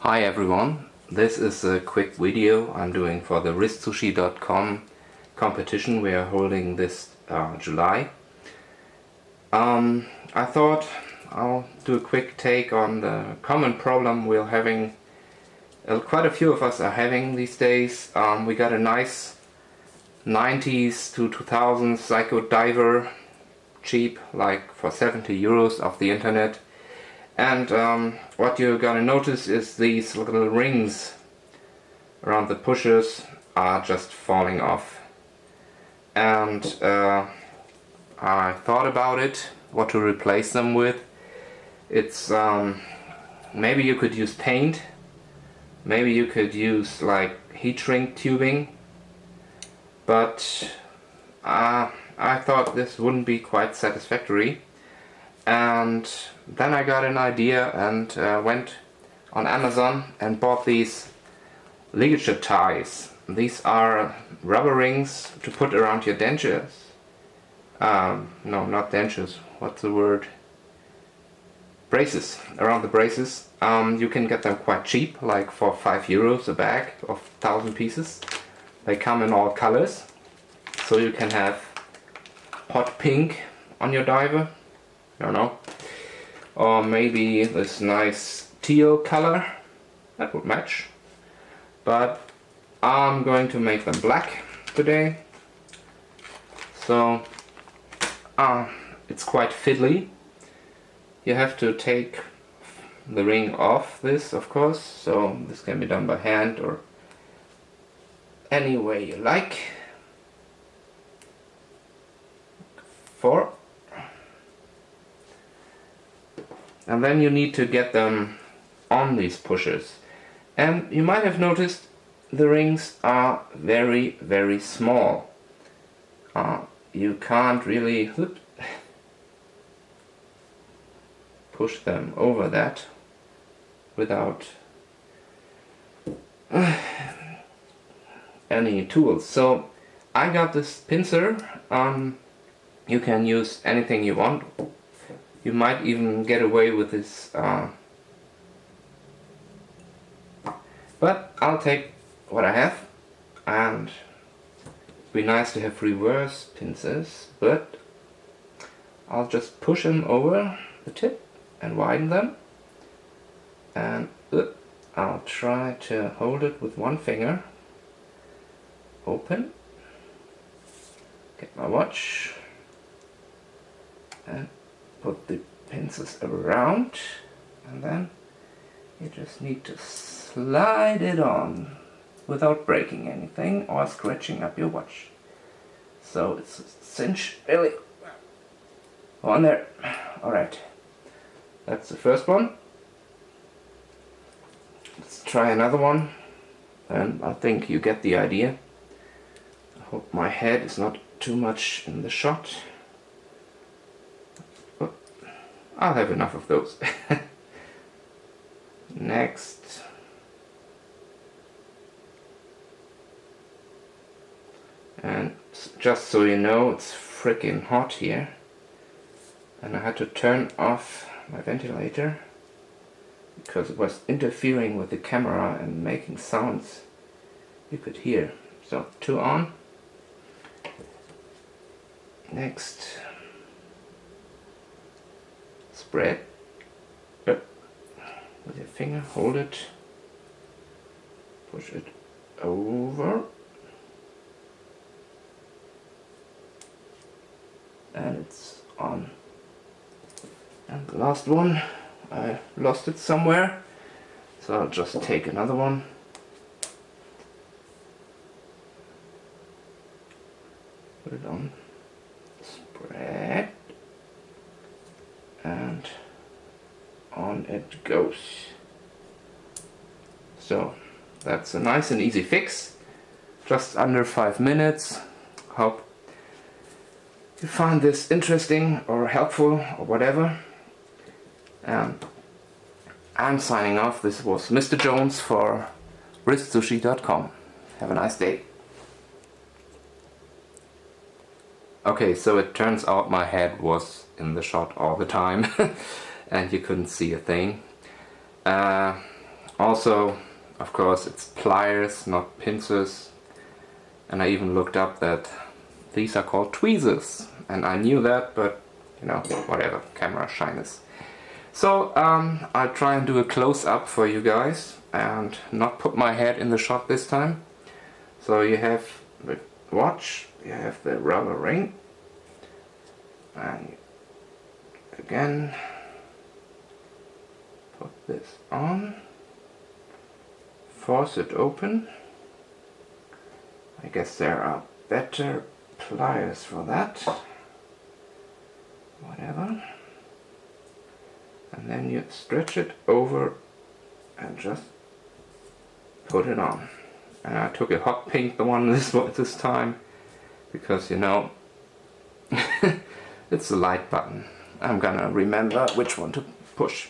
Hi everyone, this is a quick video I'm doing for the wristsushi.com competition we are holding this July. I thought I'll do a quick take on the common problem we're having, quite a few of us are having these days. We got a nice 90s to 2000s Psycho diver, cheap, like for 70 euros off the internet. And what you're gonna notice is these little rings around the pushers are just falling off. And I thought about it, what to replace them with. It's maybe you could use paint, maybe you could use like heat shrink tubing, but I thought this wouldn't be quite satisfactory. And then I got an idea and went on Amazon and bought these ligature ties. These are rubber rings to put around your dentures. No, not dentures. What's the word? Braces. Around the braces. You can get them quite cheap, like for 5 euros a bag of 1,000 pieces. They come in all colors, so you can have hot pink on your diver. I don't know, or maybe this nice teal color, that would match, but I'm going to make them black today, so it's quite fiddly. You have to take the ring off this, of course, so this can be done by hand or any way you like. And then you need to get them on these pushers. And you might have noticed the rings are very, very small. You can't really push them over that without any tools. So I got this pincer. You can use anything you want. You might even get away with this, but I'll take what I have, and it'd be nice to have reverse pincers, but I'll just push them over the tip and widen them, and I'll try to hold it with one finger, open, get my watch, and put the pincers around, and then you just need to slide it on without breaking anything or scratching up your watch. So it's a cinch, really. On there. Alright, that's the first one. Let's try another one, and I think you get the idea. I hope my head is not too much in the shot. I'll have enough of those. Next. And just so you know, it's freaking hot here. And I had to turn off my ventilator because it was interfering with the camera and making sounds you could hear. So 2 on. Next. Spread with your finger, hold it, push it over, and it's on. And the last one, I lost it somewhere, so I'll just take another one. Put it on, spread, and on it goes. So that's a nice and easy fix, just under 5 minutes. Hope you find this interesting or helpful or whatever. I'm signing off. This was Mr. Jones for wristsushi.com. Have a nice day. Okay, so it turns out my head was in the shot all the time and you couldn't see a thing. Also, of course, it's pliers, not pincers. And I even looked up that these are called tweezers. And I knew that, but you know, whatever, camera shyness. So I'll try and do a close-up for you guys and not put my head in the shot this time. So you have the watch, you have the rubber ring, and again put this on, force it open. I guess there are better pliers for that, whatever, and then you stretch it over and just put it on. And I took a hot pink, the one this time, because you know it's the light button. I'm gonna remember which one to push.